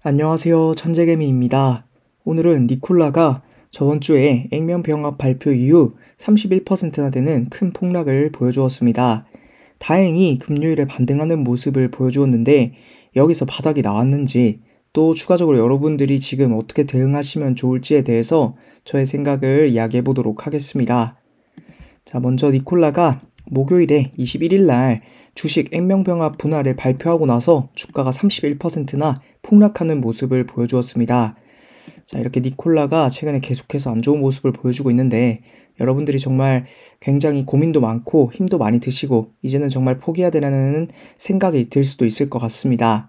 안녕하세요. 천재개미입니다. 오늘은 니콜라가 저번 주에 액면병합 발표 이후 31%나 되는 큰 폭락을 보여주었습니다. 다행히 금요일에 반등하는 모습을 보여주었는데 여기서 바닥이 나왔는지 또 추가적으로 여러분들이 지금 어떻게 대응하시면 좋을지에 대해서 저의 생각을 이야기해 보도록 하겠습니다. 자, 먼저 니콜라가 목요일에 21일 날 주식 액면병합 분할을 발표하고 나서 주가가 31%나 폭락하는 모습을 보여주었습니다. 자, 이렇게 니콜라가 최근에 계속해서 안 좋은 모습을 보여주고 있는데 여러분들이 정말 굉장히 고민도 많고 힘도 많이 드시고 이제는 정말 포기해야 되는 생각이 들 수도 있을 것 같습니다.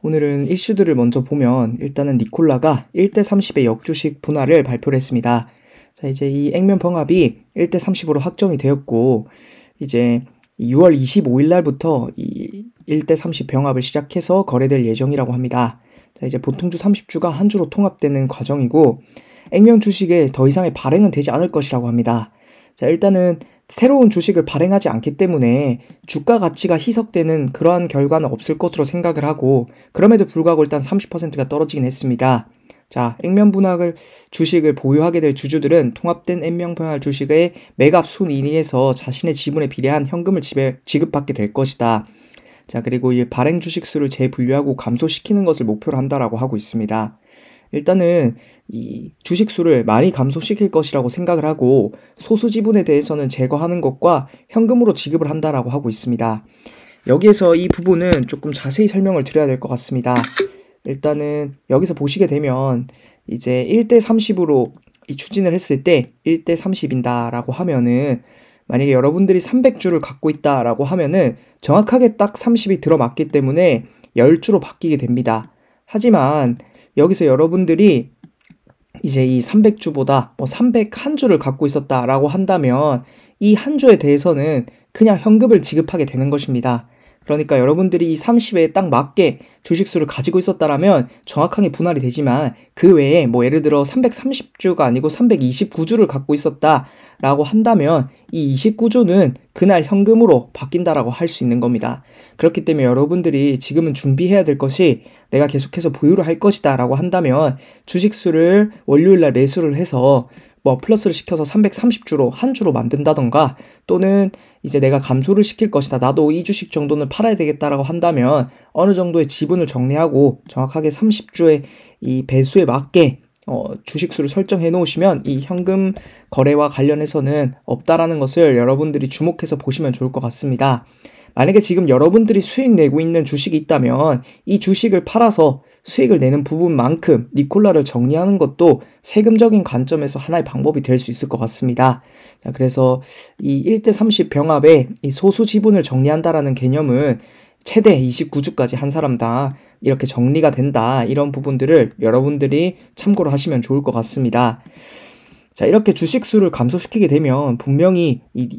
오늘은 이슈들을 먼저 보면 일단은 니콜라가 1대 30의 역주식 분할을 발표를 했습니다. 자, 이제 이 액면병합이 1대 30으로 확정이 되었고 이제 6월 25일 날부터 이 1대 30 병합을 시작해서 거래될 예정이라고 합니다. 자, 이제 보통주 30주가 한 주로 통합되는 과정이고 액면 주식에 더 이상의 발행은 되지 않을 것이라고 합니다. 자, 일단은 새로운 주식을 발행하지 않기 때문에 주가 가치가 희석되는 그러한 결과는 없을 것으로 생각을 하고 그럼에도 불구하고 일단 30%가 떨어지긴 했습니다. 자, 액면 분할 주식을 보유하게 될 주주들은 통합된 액면 분할 주식의 매각 순이익에서 자신의 지분에 비례한 현금을 지급받게 될 것이다. 자, 그리고 이 발행 주식 수를 재분류하고 감소시키는 것을 목표로 한다라고 하고 있습니다. 일단은 이 주식 수를 많이 감소시킬 것이라고 생각을 하고 소수 지분에 대해서는 제거하는 것과 현금으로 지급을 한다라고 하고 있습니다. 여기에서 이 부분은 조금 자세히 설명을 드려야 될 것 같습니다. 일단은 여기서 보시게 되면 이제 1대 30으로 이 추진을 했을 때 1대 30인다 라고 하면은 만약에 여러분들이 300주를 갖고 있다 라고 하면은 정확하게 딱 30이 들어맞기 때문에 10주로 바뀌게 됩니다. 하지만 여기서 여러분들이 이제 이 300주보다 301주를 갖고 있었다 라고 한다면 이 한 주에 대해서는 그냥 현금을 지급하게 되는 것입니다. 그러니까 여러분들이 이 30에 딱 맞게 주식수를 가지고 있었다라면 정확하게 분할이 되지만 그 외에 예를 들어 330주가 아니고 329주를 갖고 있었다라고 한다면 이 29주는 그날 현금으로 바뀐다라고 할 수 있는 겁니다. 그렇기 때문에 여러분들이 지금은 준비해야 될 것이 내가 계속해서 보유를 할 것이다 라고 한다면 주식수를 월요일날 매수를 해서 플러스를 시켜서 330주로 한 주로 만든다던가 또는 이제 내가 감소를 시킬 것이다. 나도 이 주식 정도는 팔아야 되겠다라고 한다면 어느 정도의 지분을 정리하고 정확하게 30주의 이 배수에 맞게 주식수를 설정해 놓으시면 이 현금 거래와 관련해서는 없다라는 것을 여러분들이 주목해서 보시면 좋을 것 같습니다. 만약에 지금 여러분들이 수익 내고 있는 주식이 있다면 이 주식을 팔아서 수익을 내는 부분만큼 니콜라를 정리하는 것도 세금적인 관점에서 하나의 방법이 될 수 있을 것 같습니다. 자, 그래서 이 1대 30 병합에 이 소수 지분을 정리한다라는 개념은 최대 29주까지 한 사람당 이렇게 정리가 된다. 이런 부분들을 여러분들이 참고를 하시면 좋을 것 같습니다. 자, 이렇게 주식 수를 감소시키게 되면 분명히 이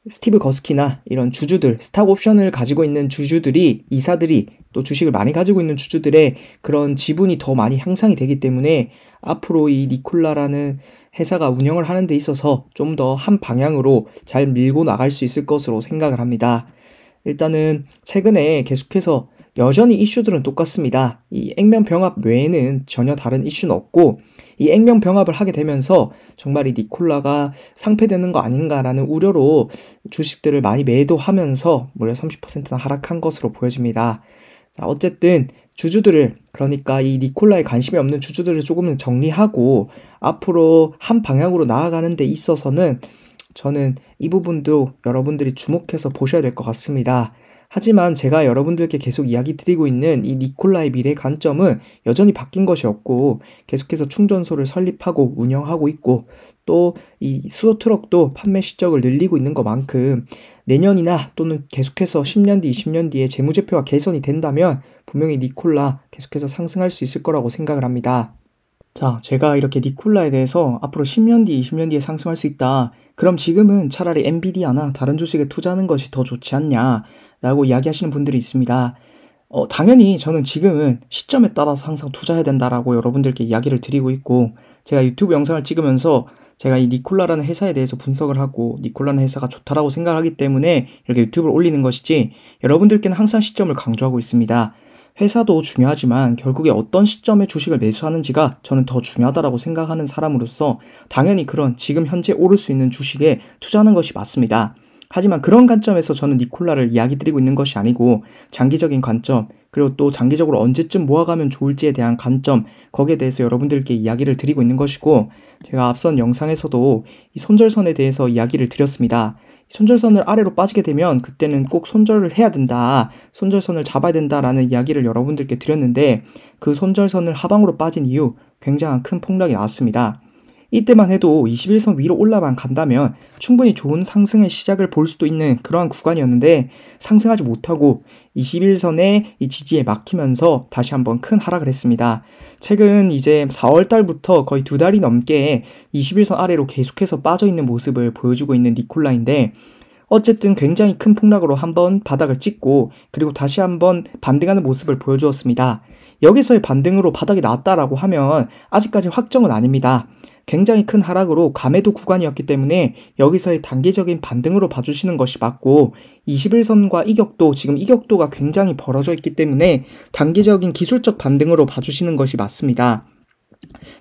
스티브 거스키나 이런 주주들, 스탁 옵션을 가지고 있는 주주들이, 이사들이 또 주식을 많이 가지고 있는 주주들의 그런 지분이 더 많이 향상이 되기 때문에 앞으로 이 니콜라라는 회사가 운영을 하는 데 있어서 좀 더 한 방향으로 잘 밀고 나갈 수 있을 것으로 생각을 합니다. 일단은 최근에 계속해서 여전히 이슈들은 똑같습니다. 이 액면 병합 외에는 전혀 다른 이슈는 없고 이 액면 병합을 하게 되면서 정말 이 니콜라가 상폐되는 거 아닌가라는 우려로 주식들을 많이 매도하면서 무려 30%나 하락한 것으로 보여집니다. 자, 어쨌든 주주들을 그러니까 이 니콜라에 관심이 없는 주주들을 조금은 정리하고 앞으로 한 방향으로 나아가는 데 있어서는 저는 이 부분도 여러분들이 주목해서 보셔야 될 것 같습니다. 하지만 제가 여러분들께 계속 이야기 드리고 있는 이 니콜라의 미래 관점은 여전히 바뀐 것이 없고 계속해서 충전소를 설립하고 운영하고 있고 또 이 수소 트럭도 판매 실적을 늘리고 있는 것만큼 내년이나 또는 계속해서 10년 뒤, 20년 뒤에 재무제표가 개선이 된다면 분명히 니콜라 계속해서 상승할 수 있을 거라고 생각을 합니다. 자, 제가 이렇게 니콜라에 대해서 앞으로 10년 뒤, 20년 뒤에 상승할 수 있다. 그럼 지금은 차라리 엔비디아나 다른 주식에 투자하는 것이 더 좋지 않냐 라고 이야기하시는 분들이 있습니다. 당연히 저는 지금은 시점에 따라서 항상 투자해야 된다라고 여러분들께 이야기를 드리고 있고 제가 유튜브 영상을 찍으면서 제가 이 니콜라라는 회사에 대해서 분석을 하고 니콜라라는 회사가 좋다라고 생각하기 때문에 이렇게 유튜브를 올리는 것이지 여러분들께는 항상 시점을 강조하고 있습니다. 회사도 중요하지만 결국에 어떤 시점에 주식을 매수하는지가 저는 더 중요하다고 생각하는 사람으로서 당연히 그런 지금 현재 오를 수 있는 주식에 투자하는 것이 맞습니다. 하지만 그런 관점에서 저는 니콜라를 이야기 드리고 있는 것이 아니고 장기적인 관점, 그리고 또 장기적으로 언제쯤 모아가면 좋을지에 대한 관점, 거기에 대해서 여러분들께 이야기를 드리고 있는 것이고, 제가 앞선 영상에서도 이 손절선에 대해서 이야기를 드렸습니다. 손절선을 아래로 빠지게 되면 그때는 꼭 손절을 해야 된다, 손절선을 잡아야 된다라는 이야기를 여러분들께 드렸는데, 그 손절선을 하방으로 빠진 이후 굉장한 큰 폭락이 나왔습니다. 이때만 해도 21선 위로 올라만 간다면 충분히 좋은 상승의 시작을 볼 수도 있는 그러한 구간이었는데, 상승하지 못하고 21선의 이 지지에 막히면서 다시 한번 큰 하락을 했습니다. 최근 이제 4월 달부터 거의 2달이 넘게 21선 아래로 계속해서 빠져있는 모습을 보여주고 있는 니콜라인데, 어쨌든 굉장히 큰 폭락으로 한번 바닥을 찍고 그리고 다시 한번 반등하는 모습을 보여주었습니다. 여기서의 반등으로 바닥이 나왔다라고 하면 아직까지 확정은 아닙니다. 굉장히 큰 하락으로 과매도 구간이었기 때문에 여기서의 단기적인 반등으로 봐주시는 것이 맞고, 21선과 이격도, 지금 이격도가 굉장히 벌어져 있기 때문에 단기적인 기술적 반등으로 봐주시는 것이 맞습니다.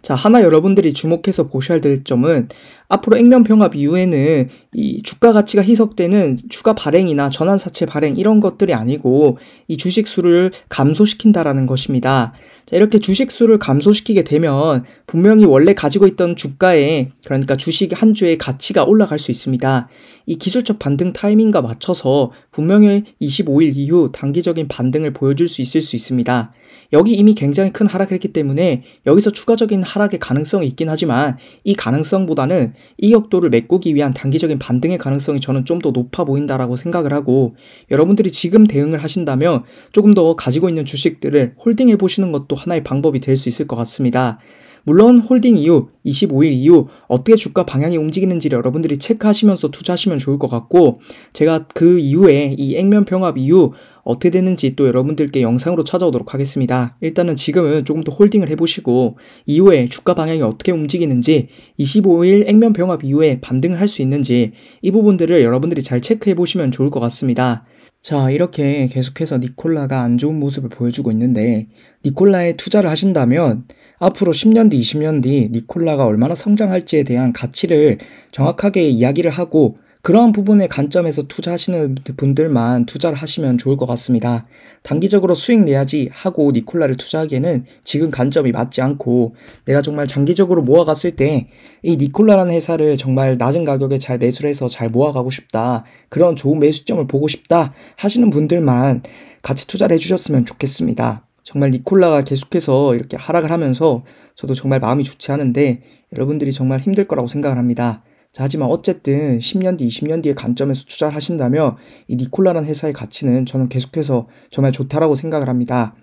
자, 하나 여러분들이 주목해서 보셔야 될 점은, 앞으로 액면병합 이후에는 이 주가 가치가 희석되는 추가 발행이나 전환사채 발행 이런 것들이 아니고 이 주식 수를 감소시킨다라는 것입니다. 자, 이렇게 주식 수를 감소시키게 되면 분명히 원래 가지고 있던 주가에, 그러니까 주식 한 주의 가치가 올라갈 수 있습니다. 이 기술적 반등 타이밍과 맞춰서 분명히 25일 이후 단기적인 반등을 보여줄 수 있을 수 있습니다. 여기 이미 굉장히 큰 하락을 했기 때문에 여기서 추가적인 하락의 가능성이 있긴 하지만, 이 가능성보다는 이 격도를 메꾸기 위한 단기적인 반등의 가능성이 저는 좀 더 높아 보인다라고 생각을 하고, 여러분들이 지금 대응을 하신다면 조금 더 가지고 있는 주식들을 홀딩해 보시는 것도 하나의 방법이 될 수 있을 것 같습니다. 물론 홀딩 이후 25일 이후 어떻게 주가 방향이 움직이는지를 여러분들이 체크하시면서 투자하시면 좋을 것 같고, 제가 그 이후에 이 액면병합 이후 어떻게 되는지 또 여러분들께 영상으로 찾아오도록 하겠습니다. 일단은 지금은 조금 더 홀딩을 해보시고 이후에 주가 방향이 어떻게 움직이는지, 25일 액면병합 이후에 반등을 할 수 있는지, 이 부분들을 여러분들이 잘 체크해 보시면 좋을 것 같습니다. 자, 이렇게 계속해서 니콜라가 안 좋은 모습을 보여주고 있는데, 니콜라에 투자를 하신다면 앞으로 10년 뒤, 20년 뒤 니콜라가 얼마나 성장할지에 대한 가치를 정확하게 이야기를 하고, 그러한 부분의 관점에서 투자하시는 분들만 투자를 하시면 좋을 것 같습니다. 단기적으로 수익 내야지 하고 니콜라를 투자하기에는 지금 관점이 맞지 않고, 내가 정말 장기적으로 모아갔을 때 이 니콜라라는 회사를 정말 낮은 가격에 잘 매수를 해서 잘 모아가고 싶다, 그런 좋은 매수점을 보고 싶다 하시는 분들만 같이 투자를 해주셨으면 좋겠습니다. 정말 니콜라가 계속해서 이렇게 하락을 하면서 저도 정말 마음이 좋지 않은데, 여러분들이 정말 힘들 거라고 생각을 합니다. 자, 하지만 어쨌든 10년 뒤, 20년 뒤의 관점에서 투자를 하신다면 이 니콜라라는 회사의 가치는 저는 계속해서 정말 좋다라고 생각을 합니다.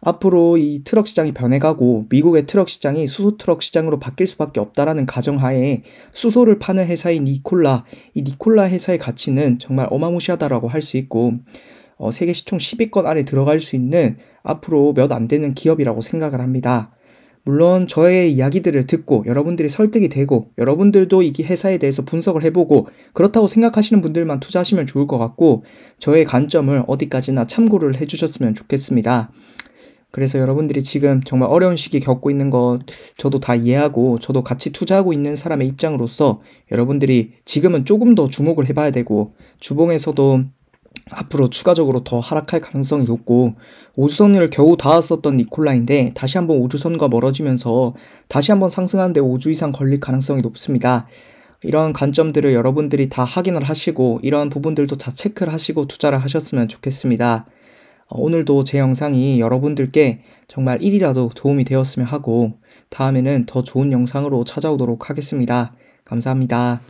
앞으로 이 트럭 시장이 변해가고 미국의 트럭 시장이 수소 트럭 시장으로 바뀔 수밖에 없다라는 가정하에 수소를 파는 회사인 니콜라, 이 니콜라 회사의 가치는 정말 어마무시하다라고 할 수 있고, 세계 시총 10위권 안에 들어갈 수 있는 앞으로 몇 안 되는 기업이라고 생각을 합니다. 물론 저의 이야기들을 듣고 여러분들이 설득이 되고 여러분들도 이 회사에 대해서 분석을 해보고 그렇다고 생각하시는 분들만 투자하시면 좋을 것 같고, 저의 관점을 어디까지나 참고를 해주셨으면 좋겠습니다. 그래서 여러분들이 지금 정말 어려운 시기 겪고 있는 것 저도 다 이해하고, 저도 같이 투자하고 있는 사람의 입장으로서 여러분들이 지금은 조금 더 주목을 해봐야 되고, 주봉에서도 앞으로 추가적으로 더 하락할 가능성이 높고, 우주선을 겨우 닿았었던 니콜라인데 다시 한번 우주선과 멀어지면서 다시 한번 상승하는데 5주 이상 걸릴 가능성이 높습니다. 이런 관점들을 여러분들이 다 확인을 하시고 이런 부분들도 다 체크를 하시고 투자를 하셨으면 좋겠습니다. 오늘도 제 영상이 여러분들께 정말 1이라도 도움이 되었으면 하고, 다음에는 더 좋은 영상으로 찾아오도록 하겠습니다. 감사합니다.